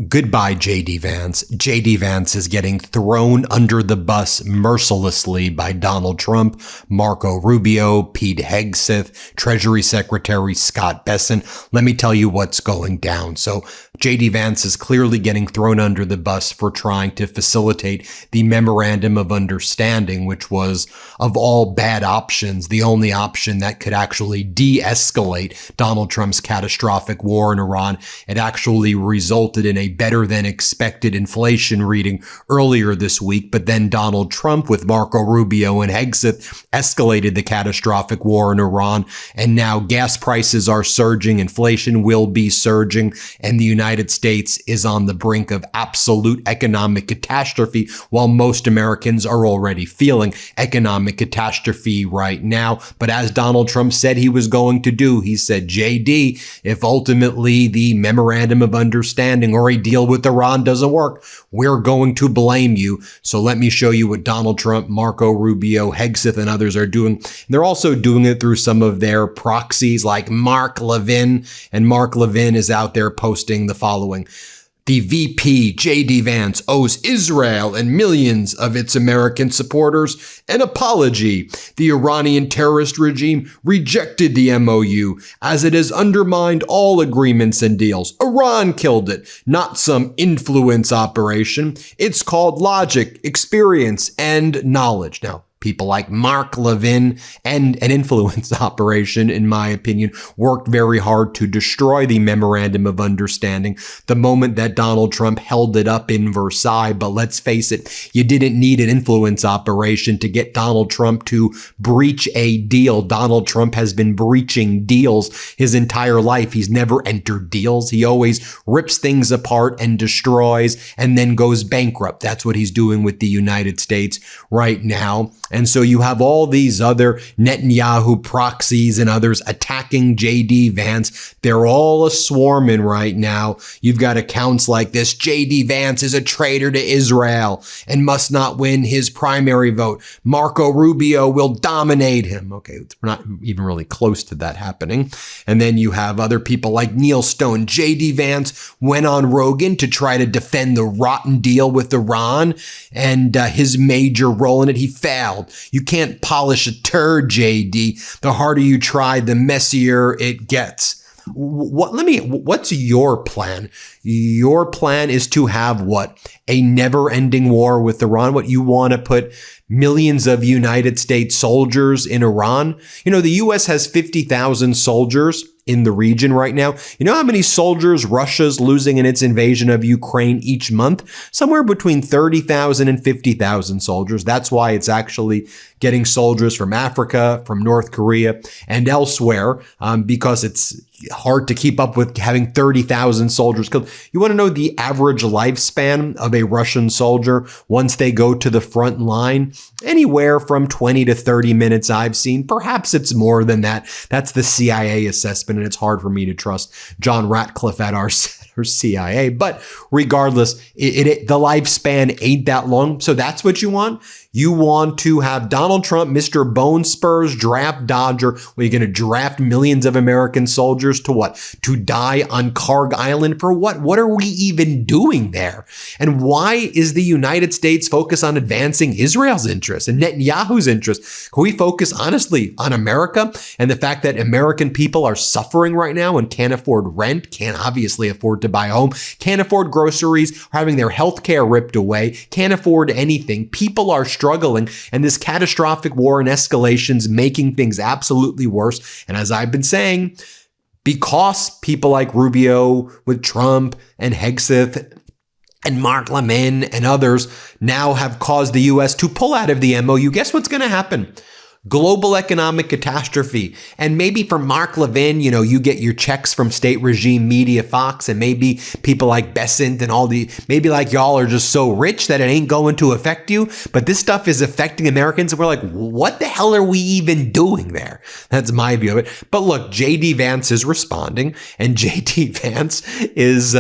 Goodbye, JD Vance. JD Vance is getting thrown under the bus mercilessly by Donald Trump, Marco Rubio, Pete Hegseth, Treasury Secretary Scott Bessent. Let me tell you what's going down. So JD Vance is clearly getting thrown under the bus for trying to facilitate the Memorandum of Understanding, which was, of all bad options, the only option that could actually de-escalate Donald Trump's catastrophic war in Iran. It actually resulted in a better than expected inflation reading earlier this week, but then Donald Trump with Marco Rubio and Hegseth escalated the catastrophic war in Iran, and now gas prices are surging, inflation will be surging, and the United States is on the brink of absolute economic catastrophe, while most Americans are already feeling economic catastrophe right now. But as Donald Trump said he was going to do, he said, JD, if ultimately the Memorandum of Understanding or a deal with Iran doesn't work, we're going to blame you. So let me show you what Donald Trump, Marco Rubio, Hegseth, and others are doing. And they're also doing it through some of their proxies like Mark Levin. And Mark Levin is out there posting the following. The VP, JD Vance, owes Israel and millions of its American supporters an apology. The Iranian terrorist regime rejected the MOU as it has undermined all agreements and deals. Iran killed it, not some influence operation. It's called logic, experience, and knowledge. Now, people like Mark Levin and an influence operation, in my opinion, worked very hard to destroy the Memorandum of Understanding the moment that Donald Trump held it up in Versailles. But let's face it, you didn't need an influence operation to get Donald Trump to breach a deal. Donald Trump has been breaching deals his entire life. He's never entered deals. He always rips things apart and destroys and then goes bankrupt. That's what he's doing with the United States right now. And so you have all these other Netanyahu proxies and others attacking JD Vance. They're all a swarming right now. You've got accounts like this. JD Vance is a traitor to Israel and must not win his primary vote. Marco Rubio will dominate him. Okay, we're not even really close to that happening. And then you have other people like Neil Stone. JD Vance went on Rogan to try to defend the rotten deal with Iran and his major role in it. He failed. You can't polish a turd, JD. The harder you try, the messier it gets. What's your plan? Your plan is to have what? A never-ending war with Iran? What, you want to put millions of United States soldiers in Iran? You know, the U.S. has 50,000 soldiers in the region right now. You know how many soldiers Russia's losing in its invasion of Ukraine each month? Somewhere between 30,000 and 50,000 soldiers. That's why it's actually getting soldiers from Africa, from North Korea, and elsewhere, because it's hard to keep up with having 30,000 soldiers killed. You want to know the average lifespan of a Russian soldier once they go to the front line? Anywhere from 20 to 30 minutes I've seen. Perhaps it's more than that. That's the CIA assessment, and it's hard for me to trust John Ratcliffe at our CIA. But regardless, the lifespan ain't that long. So that's what you want. You want to have Donald Trump, Mr. Bone Spurs, draft dodger. Well, you're going to draft millions of American soldiers to what? To die on Karg Island for what? What are we even doing there? And why is the United States focused on advancing Israel's interests and Netanyahu's interests? Can we focus honestly on America and the fact that American people are suffering right now and can't afford rent, can't obviously afford to buy a home, can't afford groceries, are having their health care ripped away, can't afford anything. People are struggling, and this catastrophic war and escalation's making things absolutely worse. And as I've been saying, because people like Rubio with Trump and Hegseth and Mark Levin and others now have caused the U.S. to pull out of the MOU, guess what's going to happen? Global economic catastrophe. And maybe for Mark Levin, you know, you get your checks from state regime media Fox, and maybe people like Bessent and maybe like y'all are just so rich that it ain't going to affect you. But this stuff is affecting Americans, and we're like, what the hell are we even doing there? That's my view of it. But look, JD Vance is responding, and JD Vance is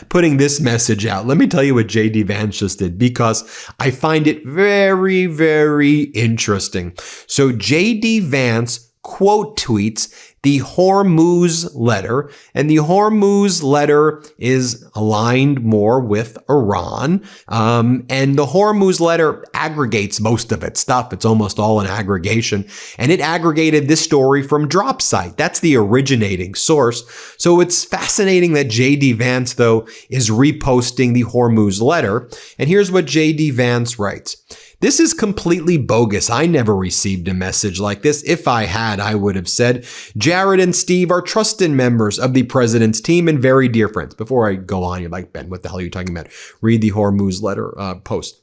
putting this message out. Let me tell you what JD Vance just did, because I find it very, very interesting. So JD Vance quote tweets the Hormuz letter, and the Hormuz letter is aligned more with Iran, and the Hormuz letter aggregates most of its stuff. It's almost all an aggregation, and it aggregated this story from DropSite. That's the originating source. So it's fascinating that JD Vance, though, is reposting the Hormuz letter, and here's what JD Vance writes. This is completely bogus. I never received a message like this. If I had, I would have said, Jared and Steve are trusted members of the president's team and very dear friends. Before I go on, you're like, Ben, what the hell are you talking about? Read the Hormuz letter post.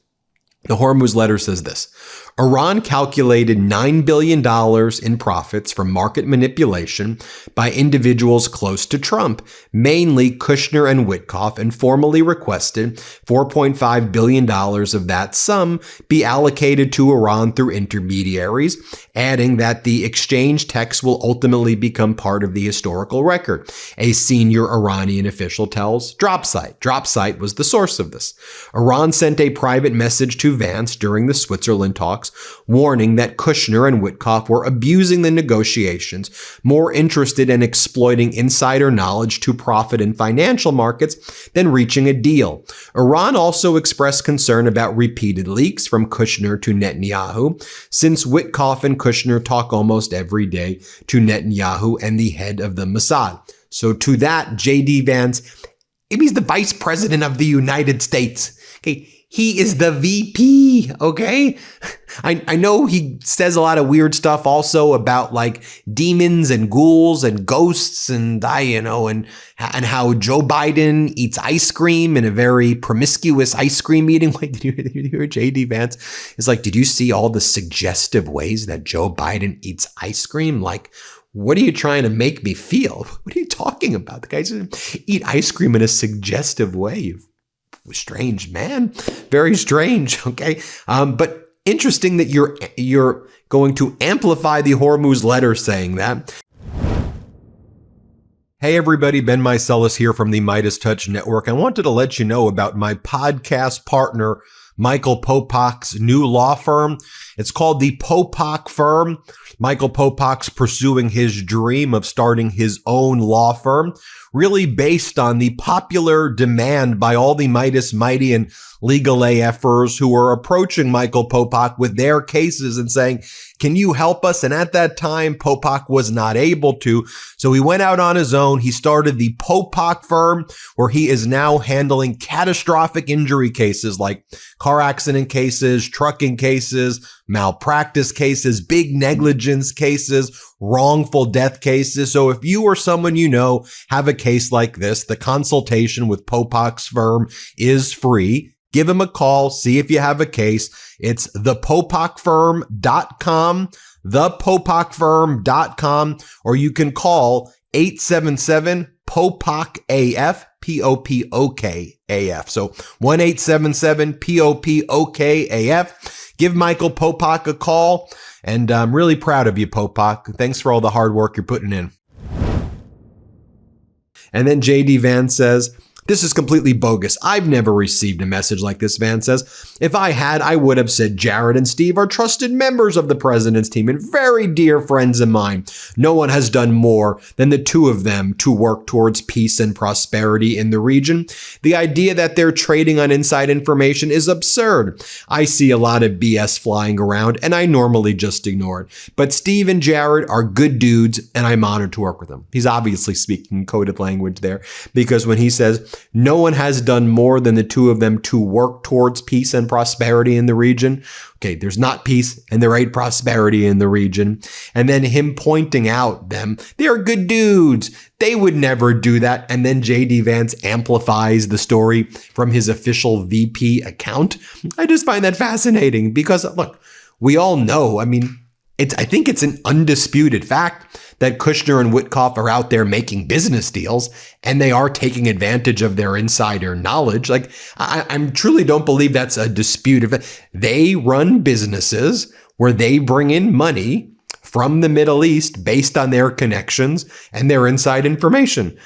The Hormuz letter says this. Iran calculated $9 billion in profits from market manipulation by individuals close to Trump, mainly Kushner and Witkoff, and formally requested $4.5 billion of that sum be allocated to Iran through intermediaries, adding that the exchange text will ultimately become part of the historical record. A senior Iranian official tells DropSite. DropSite was the source of this. Iran sent a private message to Vance during the Switzerland talks, warning that Kushner and Witkoff were abusing the negotiations, more interested in exploiting insider knowledge to profit in financial markets than reaching a deal. Iran also expressed concern about repeated leaks from Kushner to Netanyahu, since Witkoff and Kushner talk almost every day to Netanyahu and the head of the Mossad. So to that, JD Vance, he's the vice president of the United States. Okay. He is the VP, okay? I know he says a lot of weird stuff also about like demons and ghouls and ghosts and and how Joe Biden eats ice cream in a very promiscuous ice cream eating way. Did you hear JD Vance? It's like, did you see all the suggestive ways that Joe Biden eats ice cream? Like, what are you trying to make me feel? What are you talking about? The guys eat ice cream in a suggestive way. Strange, man. Very strange. Okay. But interesting that you're going to amplify the Hormuz letter saying that. Hey everybody, Ben Meiselas here from the MeidasTouch Network. I wanted to let you know about my podcast partner, Michael Popak's new law firm. It's called the Popak Firm. Michael Popak's pursuing his dream of starting his own law firm, really based on the popular demand by all the Meidas Mighty and legal AFers who were approaching Michael Popak with their cases and saying, can you help us? And at that time, Popak was not able to. So he went out on his own. He started the Popak Firm, where he is now handling catastrophic injury cases like car accident cases, trucking cases, malpractice cases, big negligence cases, wrongful death cases. So if you or someone you know have a case like this, the consultation with Popak's firm is free. Give him a call. See if you have a case. It's thepopakfirm.com, thepopakfirm.com, or you can call 877-POPOK-AF, P-O-P-O-K-A-F. So 1-877-POPOK-AF. Give Michael Popak a call. And I'm really proud of you, Popak. Thanks for all the hard work you're putting in. And then JD Vance says, this is completely bogus. I've never received a message like this, Vance says. If I had, I would have said Jared and Steve are trusted members of the president's team and very dear friends of mine. No one has done more than the two of them to work towards peace and prosperity in the region. The idea that they're trading on inside information is absurd. I see a lot of BS flying around and I normally just ignore it. But Steve and Jared are good dudes and I'm honored to work with them. He's obviously speaking coded language there, because when he says, no one has done more than the two of them to work towards peace and prosperity in the region. Okay, there's not peace and there ain't prosperity in the region. And then him pointing out them, they're good dudes. They would never do that. And then JD Vance amplifies the story from his official VP account. I just find that fascinating because, look, we all know, I think it's an undisputed fact that Kushner and Witkoff are out there making business deals and they are taking advantage of their insider knowledge. Like, I truly don't believe that's a dispute. They run businesses where they bring in money from the Middle East based on their connections and their inside information.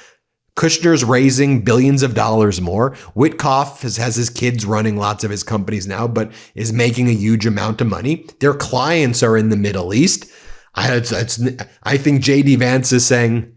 Kushner's raising billions of dollars more. Witkoff has his kids running lots of his companies now, but is making a huge amount of money. Their clients are in the Middle East. I think JD Vance is saying,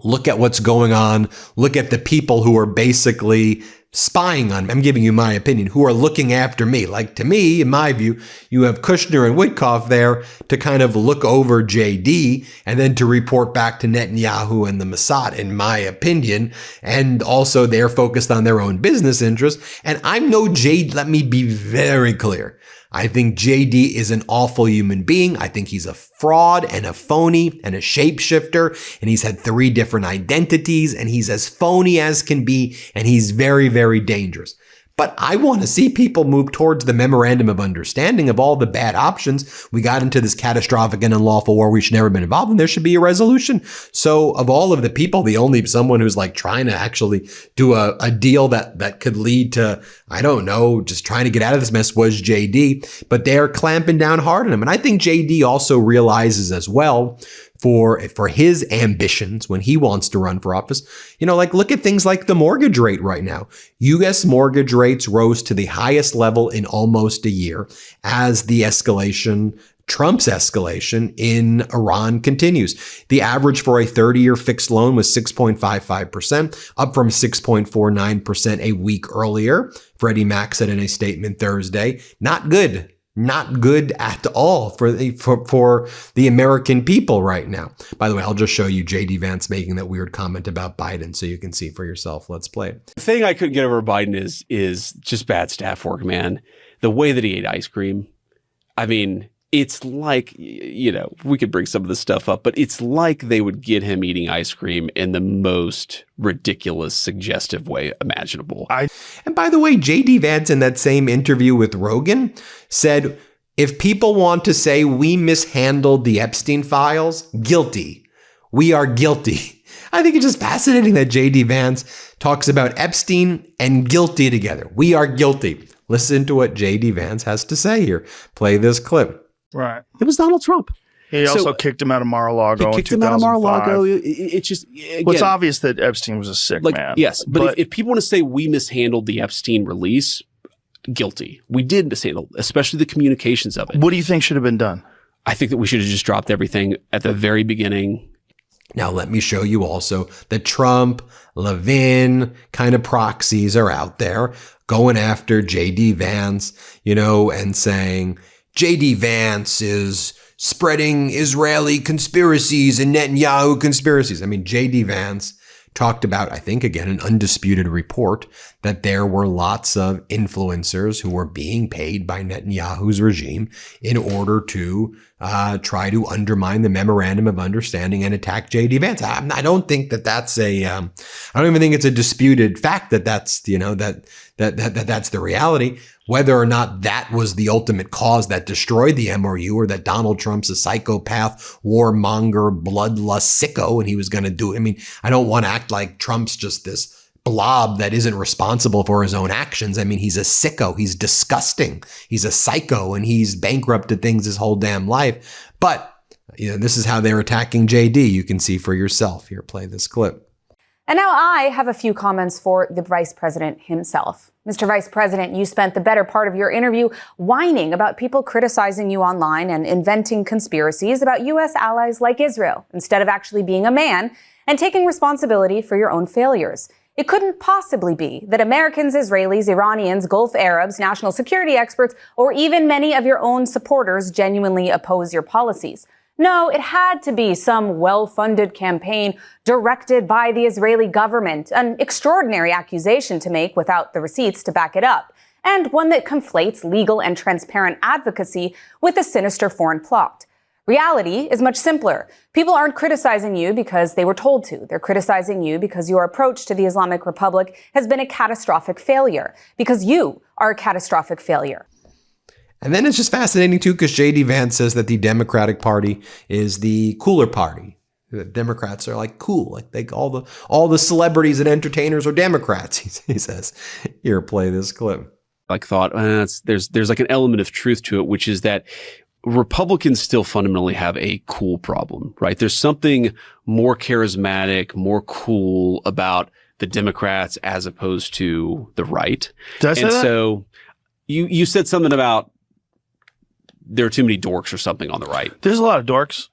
look at what's going on. Look at the people who are basically spying on me. I'm giving you my opinion, who are looking after me. Like, to me, in my view, you have Kushner and Witkoff there to kind of look over JD and then to report back to Netanyahu and the Mossad, in my opinion. And also they're focused on their own business interests. And I'm no JD. Let me be very clear. I think JD is an awful human being. I think he's a fraud and a phony and a shapeshifter. And he's had 3 different identities and he's as phony as can be. And he's very, very dangerous. But I want to see people move towards the memorandum of understanding of all the bad options. We got into this catastrophic and unlawful war we should never have been involved in. There should be a resolution. So of all of the people, the only someone who's like trying to actually do a deal that could lead to, I don't know, just trying to get out of this mess was JD. But they're clamping down hard on him. And I think JD also realizes as well, for his ambitions when he wants to run for office, like look at things like the mortgage rate right now. U.S. mortgage rates rose to the highest level in almost a year as the Trump's escalation in Iran continues. The average for a 30-year fixed loan was 6.55%, up from 6.49% a week earlier. Freddie Mac said in a statement Thursday, not good. Not good at all for the American people right now. By the way, I'll just show you JD Vance making that weird comment about Biden so you can see for yourself. Let's play it. The thing I couldn't get over Biden is just bad staff work, man. The way that he ate ice cream. I mean, it's like, we could bring some of this stuff up, but it's like they would get him eating ice cream in the most ridiculous, suggestive way imaginable. And by the way, JD Vance in that same interview with Rogan said, if people want to say we mishandled the Epstein files, guilty. We are guilty. I think it's just fascinating that JD Vance talks about Epstein and guilty together. We are guilty. Listen to what JD Vance has to say here. Play this clip. Right. It was Donald Trump. He also kicked him out of Mar-a-Lago in 2005. He kicked him out of Mar-a-Lago. It's just, again, well, it's obvious that Epstein was a sick man. Yes, but if people want to say we mishandled the Epstein release, guilty. We did mishandle, especially the communications of it. What do you think should have been done? I think that we should have just dropped everything at the very beginning. Now, let me show you also the Trump, Levin kind of proxies are out there going after JD Vance, and saying JD Vance is spreading Israeli conspiracies and Netanyahu conspiracies. I mean, JD Vance talked about, I think, again, an undisputed report that there were lots of influencers who were being paid by Netanyahu's regime in order to try to undermine the memorandum of understanding and attack JD Vance. I don't think that's I don't even think it's a disputed fact that that's, that's the reality. Whether or not that was the ultimate cause that destroyed the MOU or that Donald Trump's a psychopath, warmonger, bloodlust sicko and he was going to do it. I mean, I don't want to act like Trump's just this blob that isn't responsible for his own actions. I mean, he's a sicko. He's disgusting. He's a psycho and he's bankrupted things his whole damn life. But, this is how they're attacking JD. You can see for yourself. Here, play this clip. And now I have a few comments for the vice president himself. Mr. Vice President, you spent the better part of your interview whining about people criticizing you online and inventing conspiracies about U.S. allies like Israel, instead of actually being a man and taking responsibility for your own failures. It couldn't possibly be that Americans, Israelis, Iranians, Gulf Arabs, national security experts, or even many of your own supporters genuinely oppose your policies. No, it had to be some well-funded campaign directed by the Israeli government, an extraordinary accusation to make without the receipts to back it up, and one that conflates legal and transparent advocacy with a sinister foreign plot. Reality is much simpler. People aren't criticizing you because they were told to. They're criticizing you because your approach to the Islamic Republic has been a catastrophic failure, because you are a catastrophic failure. And then it's just fascinating, too, because JD Vance says that the Democratic Party is the cooler party. The Democrats are like cool, like all the celebrities and entertainers are Democrats, he says. Here, play this clip. Thought there's like an element of truth to it, which is that Republicans still fundamentally have a cool problem, right? There's something more charismatic, more cool about the Democrats as opposed to the right. Did I say that? So you said something about there are too many dorks or something on the right. There's a lot of dorks.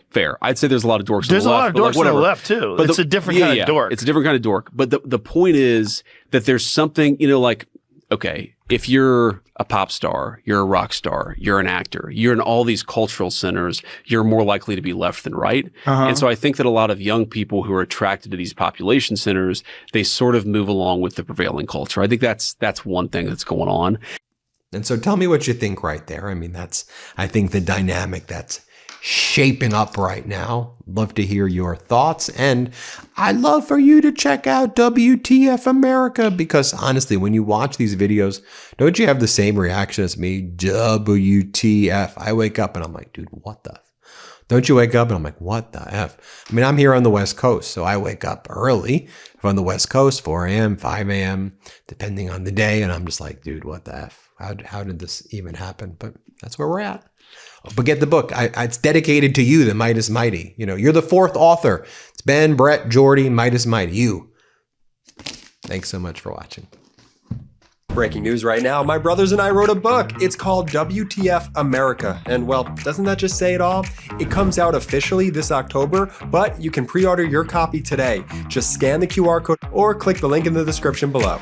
fair. I'd say there's a lot of dorks There's on the a left. lot of dorks like, on the left, too. But it's a different kind of dork. It's a different kind of dork. But the point is that there's something, like, okay, if you're a pop star, you're a rock star, you're an actor, you're in all these cultural centers, you're more likely to be left than right. And so I think that a lot of young people who are attracted to these population centers, they sort of move along with the prevailing culture. I think that's one thing that's going on. And so tell me what you think right there. I mean, I think the dynamic that's shaping up right now. Love to hear your thoughts. And I'd love for you to check out WTF America, because honestly, when you watch these videos, don't you have the same reaction as me? WTF. I wake up and I'm like, dude, what the F? Don't you wake up and I'm like, what the F? I mean, I'm here on the West Coast, so I wake up early. If I'm on the West Coast, 4 a.m., 5 a.m., depending on the day. And I'm just like, dude, what the F? How did this even happen? But that's where we're at. But get the book. It's dedicated to you, the Meidas Mighty. You're the fourth author. It's Ben, Brett, Jordy, Meidas Mighty. You. Thanks so much for watching. Breaking news right now, my brothers and I wrote a book. It's called WTF America. And well, doesn't that just say it all? It comes out officially this October, but you can pre-order your copy today. Just scan the QR code or click the link in the description below.